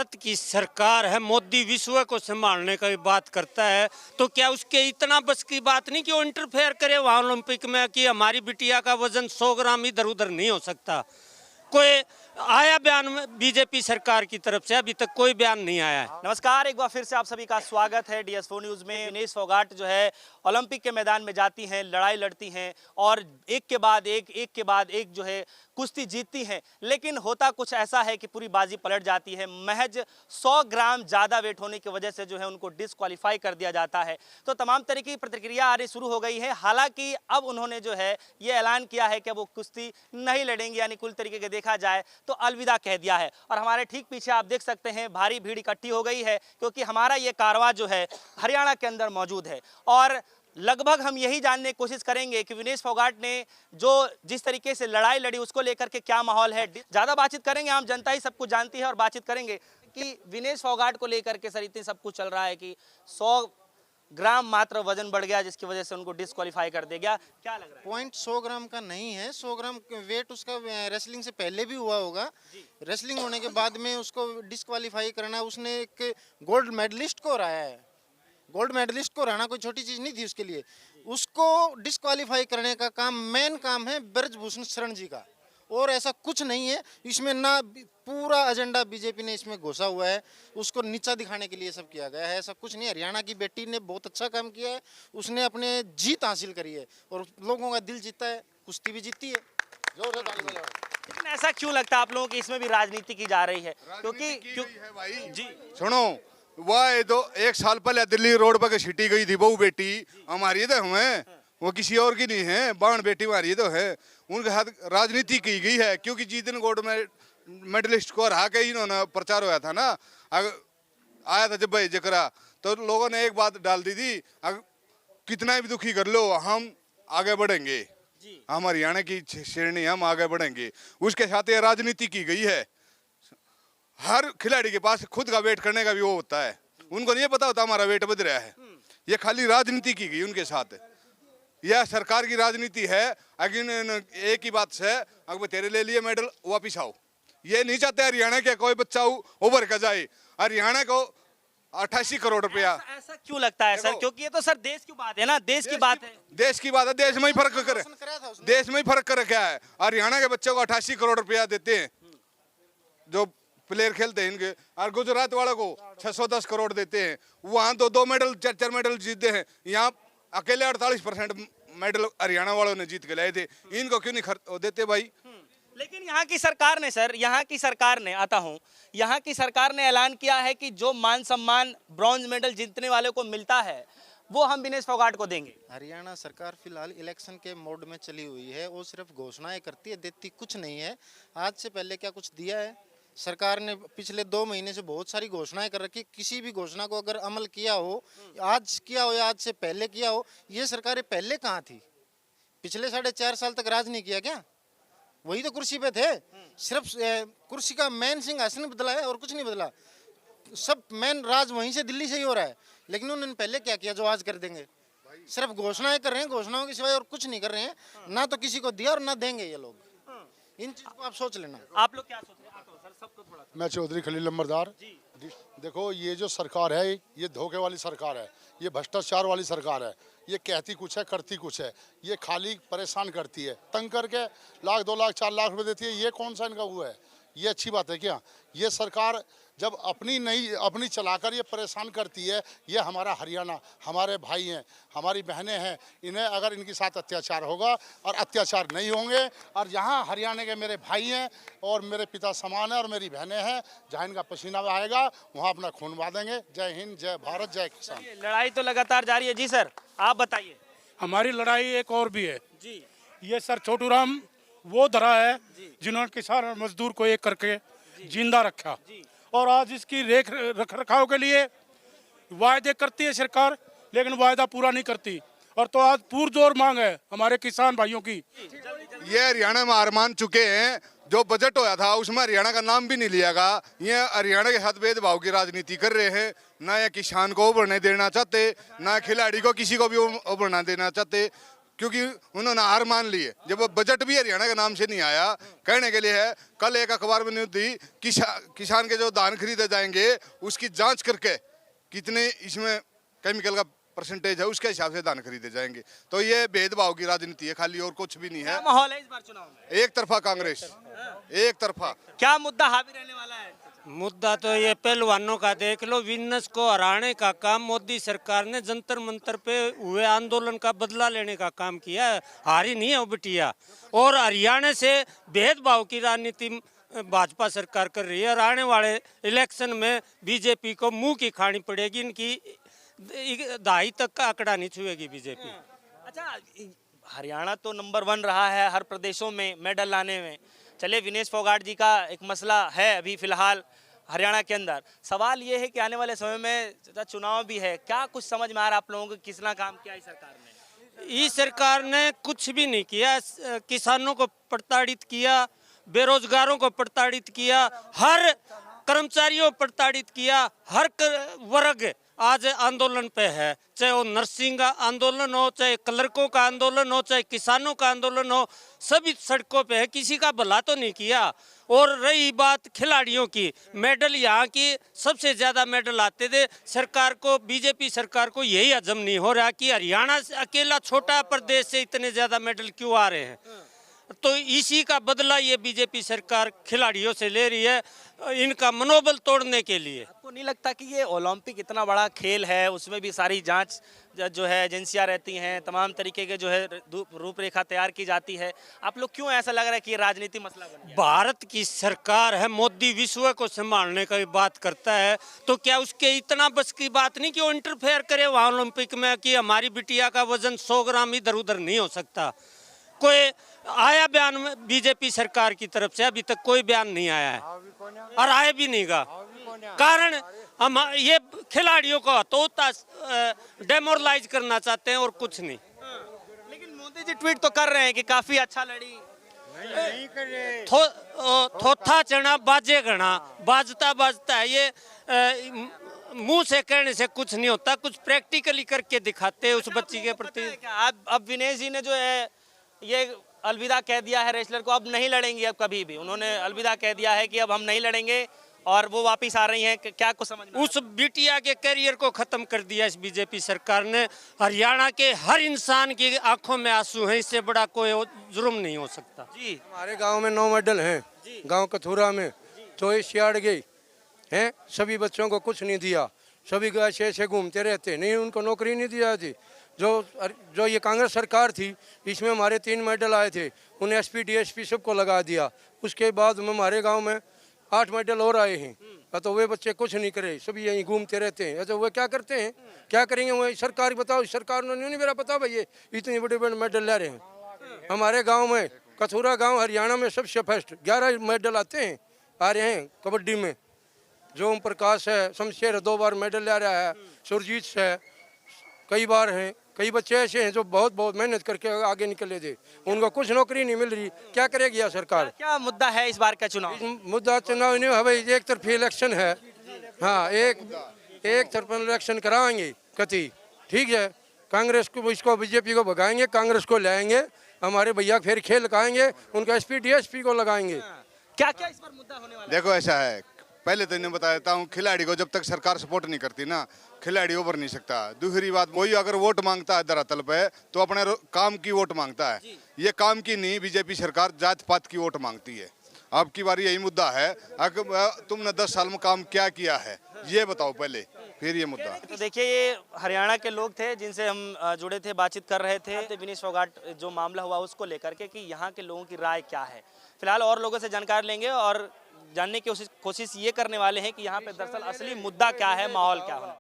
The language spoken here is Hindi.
भारत की सरकार है, मोदी विश्व को संभालने का बात करता है, तो क्या उसके इतना बस की बात नहीं कि वो इंटरफेयर करे वहाँ ओलंपिक में कि हमारी बिटिया का वजन 100 ग्राम इधर उधर नहीं हो सकता। कोई आया बयान में बीजेपी सरकार की तरफ से? अभी तक कोई बयान नहीं आया है। नमस्कार, एक बार फिर से आप सभी का स्वागत है DS4 न्यूज़ में। विनेश फोगाट जो है ओलंपिक के मैदान में जाती हैं, लड़ाई लड़ती हैं और एक के बाद एक जो है कुश्ती जीतती हैं, लेकिन होता कुछ ऐसा है कि पूरी बाजी पलट जाती है। महज 100 ग्राम ज़्यादा वेट होने की वजह से जो है उनको डिस्क्वालीफाई कर दिया जाता है। तो तमाम तरह की प्रतिक्रिया आनी शुरू हो गई है। हालांकि अब उन्होंने जो है ये ऐलान किया है कि वो कुश्ती नहीं लड़ेंगे, यानी कुल तरीके के देखा जाए तो अलविदा कह दिया है। और हमारे ठीक पीछे आप देख सकते हैं भारी भीड़ इकट्ठी हो गई है, क्योंकि हमारा ये कारवां जो है हरियाणा के अंदर मौजूद है। और लगभग हम यही जानने की कोशिश करेंगे कि विनेश फोगाट ने जो जिस तरीके से लड़ाई लड़ी उसको लेकर के क्या माहौल है। ज़्यादा बातचीत करेंगे, आम जनता ही सब कुछ जानती है, और बातचीत करेंगे कि विनेश फोगाट को लेकर के सर इतनी सब कुछ चल रहा है कि 100 ग्राम मात्र वजन बढ़ गया, जिसकी वजह से उनको डिस्क्वालीफाई कर दिया गया। क्या लग रहा है? पॉइंट 100 ग्राम का नहीं है। 100 ग्राम वेट उसका रेसलिंग से पहले भी हुआ होगा। रेसलिंग होने के बाद में उसको डिस्क्वालीफाई करना, उसने एक गोल्ड मेडलिस्ट को हराया है। गोल्ड मेडलिस्ट को हराना कोई छोटी चीज़ नहीं थी उसके लिए। उसको डिस्क्वालीफाई करने का काम, मेन काम है ब्रजभूषण शरण जी का, और ऐसा कुछ नहीं है इसमें। ना पूरा एजेंडा बीजेपी ने इसमें घोषा हुआ है, उसको नीचा दिखाने के लिए सब किया गया है। ऐसा कुछ नहीं। हरियाणा की बेटी ने बहुत अच्छा काम किया है, उसने अपने जीत हासिल करी है और लोगों का दिल जीता है, कुश्ती भी जीती है। जोर से ताली बजाओ। लेकिन ऐसा क्यों लगता है आप लोगों की इसमें भी राजनीति की जा रही है? क्योंकि है भाई जी सुनो, वह तो 1 साल पहले दिल्ली रोड पर छिटी गई थी बहू बेटी हमारी, तो हमें वो किसी और की नहीं है, बाण बेटी हमारी तो है। उनके साथ राजनीति की गई है, क्योंकि जीतन गोल्ड मेडलिस्ट को हरा के इन्होंने प्रचार होया था ना, आया था जब भाई जकरा, तो लोगों ने एक बात डाल दी थी, कितना भी दुखी कर लो हम आगे बढ़ेंगे, हम हरियाणा की श्रेणी हम आगे बढ़ेंगे। उसके साथ ये राजनीति की गई है। हर खिलाड़ी के पास खुद का वेट करने का भी वो होता है, उनको नहीं पता होता हमारा वेट बढ़ रहा है। ये खाली राजनीति की गई उनके साथ। यह सरकार की राजनीति है। अगर एक ही बात से अगर तेरे ले लिए मेडल वापिस आओ, ये नहीं चाहते हरियाणा के कोई बच्चा उभर कर जाए। हरियाणा को 88 करोड़ रुपया। ऐसा क्यों लगता है सर? क्योंकि ये तो सर देश की बात है ना, देश की बात है। देश की बात है, देश में ही फर्क करे, देश में ही फर्क कर रखा है। हरियाणा के बच्चों को 88 करोड़ रुपया देते हैं जो प्लेयर खेलते हैं इनके, और गुजरात वालों को 610 करोड़ देते हैं। वहाँ तो 2 मेडल 4 मेडल जीतते हैं, यहाँ अकेले 48% मेडल हरियाणा वालों ने जीत के लाए थे। इनको क्यों नहीं देते भाई? लेकिन यहाँ की सरकार ने सर, यहाँ की सरकार ने, आता हूँ, यहाँ की सरकार ने ऐलान किया है कि जो मान सम्मान ब्रॉन्ज मेडल जीतने वाले को मिलता है वो हम विनेश फोगाट को देंगे। हरियाणा सरकार फिलहाल इलेक्शन के मोड में चली हुई है, वो सिर्फ घोषणाएं करती है, देती कुछ नहीं है। आज से पहले क्या कुछ दिया है? सरकार ने पिछले 2 महीने से बहुत सारी घोषणाएं कर रखी। किसी भी घोषणा को अगर अमल किया हो, आज किया हो या आज से पहले किया हो, ये सरकारें पहले कहाँ थी? पिछले 4.5 साल तक राज नहीं किया क्या? वही तो कुर्सी पे थे। सिर्फ कुर्सी का मेन सिंहासन बदला है और कुछ नहीं बदला। सब मेन राज वहीं से, दिल्ली से ही हो रहा है। लेकिन उन्होंने पहले क्या किया जो आज कर देंगे? सिर्फ घोषणाएं कर रहे हैं, घोषणाओं के सिवाय और कुछ नहीं कर रहे हैं। ना तो किसी को दिया और ना देंगे ये लोग। इन चीज को आप सोच लेना। आप लोग क्या सोच रहे हैं? सर सबको थोड़ा सा। मैं चौधरी खलील नंबरदार। देखो, ये जो सरकार है ये धोखे वाली सरकार है, ये भ्रष्टाचार वाली सरकार है। ये कहती कुछ है, करती कुछ है। ये खाली परेशान करती है, तंग करके 1 लाख 2 लाख 4 लाख रुपए देती है। ये कौन सा इनका हुआ है? ये अच्छी बात है क्या? ये सरकार जब अपनी चलाकर ये परेशान करती है। ये हमारा हरियाणा, हमारे भाई हैं, हमारी बहनें हैं, इन्हें अगर इनके साथ अत्याचार होगा और अत्याचार नहीं होंगे, और यहाँ हरियाणा के मेरे भाई हैं और मेरे पिता समान है और मेरी बहनें हैं, जहाँ इनका पसीना आएगा वहाँ अपना खून बहा देंगे। जय हिंद, जय भारत, जय किसान। लड़ाई तो लगातार जारी है। जी सर, आप बताइए। हमारी लड़ाई एक और भी है जी। ये सर छोटू राम वो धरा है जिन्होंने किसान और मजदूर को एक करके जिंदा रखा, और आज इसकी रख रखाव के लिए वायदे करती है सरकार, लेकिन वायदा पूरा नहीं करती। और तो आज पुरजोर मांग है हमारे किसान भाइयों की। ये हरियाणा में हार मान चुके हैं। जो बजट होया था उसमें हरियाणा का नाम भी नहीं लिया गया। ये हरियाणा के साथ भेदभाव की राजनीति कर रहे हैं। ना ये किसान को उभरने देना चाहते, ना खिलाड़ी को किसी को भी उभरना देना चाहते। क्योंकि उन्होंने हार मान ली है। जब वो बजट भी हरियाणा के नाम से नहीं आया, कहने के लिए है। कल एक अखबार में न्यूज़ दी, किसान के जो धान खरीदे जाएंगे उसकी जांच करके कितने इसमें केमिकल का परसेंटेज है उसके हिसाब से धान खरीदे जाएंगे। तो ये भेदभाव की राजनीति है खाली, और कुछ भी नहीं है। क्या माहौल है इस बार चुनाव में? एक तरफा कांग्रेस, एक तरफा। क्या मुद्दा हावी रहने वाला है? मुद्दा तो ये पहलवानों का देख लो, विन्नस को हराने का काम मोदी सरकार ने जंतर मंतर पे हुए आंदोलन का बदला लेने का काम किया है। हारी नहीं है वो बिटिया। और हरियाणा से भेदभाव की राजनीति भाजपा सरकार कर रही है, और आने वाले इलेक्शन में बीजेपी को मुंह की खानी पड़ेगी। इनकी 2.5 तक का आंकड़ा नहीं छुएगी बीजेपी। अच्छा, हरियाणा तो नंबर 1 रहा है हर प्रदेशों में मेडल लाने में। चलिए, विनेश फोगाट जी का एक मसला है अभी फिलहाल हरियाणा के अंदर। सवाल ये है कि आने वाले समय में चुनाव भी है, क्या कुछ समझ में आ रहा है आप लोगों को कितना काम किया इस सरकार ने? इस सरकार ने कुछ भी नहीं किया। किसानों को प्रताड़ित किया, बेरोजगारों को प्रताड़ित किया, हर कर्मचारियों को प्रताड़ित किया। हर वर्ग आज आंदोलन पे है, चाहे वो नर्सिंग का आंदोलन हो, चाहे क्लर्कों का आंदोलन हो, चाहे किसानों का आंदोलन हो, सभी सड़कों पे है। किसी का भला तो नहीं किया। और रही बात खिलाड़ियों की, मेडल यहाँ की सबसे ज़्यादा मेडल आते थे। सरकार को, बीजेपी सरकार को यही हजम नहीं हो रहा कि हरियाणा से अकेला छोटा प्रदेश से इतने ज़्यादा मेडल क्यों आ रहे हैं। तो इसी का बदला ये बीजेपी सरकार खिलाड़ियों से ले रही है, इनका मनोबल तोड़ने के लिए। आपको नहीं लगता कि ये ओलंपिक इतना बड़ा खेल है, उसमें भी सारी जांच जो है एजेंसियां रहती हैं, तमाम तरीके के जो है रूपरेखा तैयार की जाती है, आप लोग क्यों ऐसा लग रहा है कि ये राजनीति मसला बन गया? भारत की सरकार है, मोदी विश्व को संभालने की बात करता है, तो क्या उसके इतना बस की बात नहीं कि वो इंटरफेयर करे वहाँ ओलंपिक में कि हमारी बिटिया का वजन 100 ग्राम इधर उधर नहीं हो सकता। कोई आया बयान में बीजेपी सरकार की तरफ से? अभी तक कोई बयान नहीं आया है, और आए भी नहीं गा। कारण हम ये खिलाड़ियों को तो डेमोरलाइज करना चाहते हैं और कुछ नहीं। लेकिन मोदी जी ट्वीट तो कर रहे हैं कि काफी अच्छा लड़ी। थोथा चना बाजे घना, बाजता बाजता है। ये मुंह से कहने से कुछ नहीं होता, कुछ प्रैक्टिकली करके दिखाते हैं उस बच्ची के प्रति। अब विनेश जी ने जो है ये अलविदा कह दिया है रेसलर को, अब नहीं लड़ेंगे अब कभी भी। उन्होंने अलविदा कह दिया है कि अब हम नहीं लड़ेंगे, और वो वापस आ रही हैं। क्या कुछ समझ में? उस बिटिया के करियर को खत्म कर दिया इस बीजेपी सरकार ने। हरियाणा के हर इंसान की आंखों में आंसू हैं, इससे बड़ा कोई जुर्म नहीं हो सकता। जी, हमारे गांव में 9 मेडल हैं। गांव कथुरा में 24 सियाड़ गई हैं। सभी बच्चों को कुछ नहीं दिया, सभी ऐसे ऐसे घूमते रहते, नहीं उनको नौकरी नहीं दिया थी। जो ये कांग्रेस सरकार थी, इसमें हमारे 3 मेडल आए थे, उन्हें एसपी डीएसपी सबको लगा दिया। उसके बाद में हमारे गांव में 8 मेडल और आए हैं। तो वे बच्चे कुछ नहीं करे, सभी यहीं घूमते रहते हैं। तो वे क्या करते हैं, क्या करेंगे? वो सरकार बताओ, सरकार ने नहीं मेरा पता भाई, ये इतने बड़े बड़े मेडल ले रहे हैं। हमारे गाँव में कथुरा गाँव हरियाणा में सबसे फर्स्ट 11 मेडल आते हैं, आ रहे हैं कबड्डी में। जो ओम प्रकाश है, शमशेर 2 बार मेडल ले रहा है, सुरजीत है कई बार हैं। कई बच्चे ऐसे हैं जो बहुत बहुत मेहनत करके आगे निकले थे, उनको कुछ नौकरी नहीं मिल रही। क्या करेगी यह सरकार? क्या मुद्दा है इस बार का चुनाव? मुद्दा चुनाव नहीं है भाई, एक तरफी इलेक्शन है। हाँ, एक तरफा इलेक्शन कराएंगे कति, ठीक है। कांग्रेस को, इसको बीजेपी को भगाएंगे, कांग्रेस को लाएंगे, हमारे भैया फिर खेल लगाएंगे, उनका एसपी डीएसपी को लगाएंगे। क्या क्या इस बार मुद्दा होने वाला? देखो ऐसा है, पहले तो इन्हें बता देता हूँ, खिलाड़ी को जब तक सरकार सपोर्ट नहीं करती ना, खिलाड़ी उभर नहीं सकता। दूसरी बात, कोई अगर वोट मांगता है धरातल पे तो अपने काम की वोट मांगता है। ये काम की नहीं, बीजेपी सरकार जात पात की वोट मांगती है। अब की बारी यही मुद्दा है, अगर तुमने 10 साल में काम क्या किया है ये बताओ पहले, फिर ये मुद्दा। तो देखिए, ये हरियाणा के लोग थे जिनसे हम जुड़े थे, बातचीत कर रहे थे। विनेश फोगाट जो मामला हुआ उसको लेकर के कि यहाँ के लोगों की राय क्या है। फिलहाल और लोगों से जानकारी लेंगे और जानने की कोशिश ये करने वाले हैं कि यहाँ पे दरअसल असली मुद्दा क्या है, माहौल क्या है।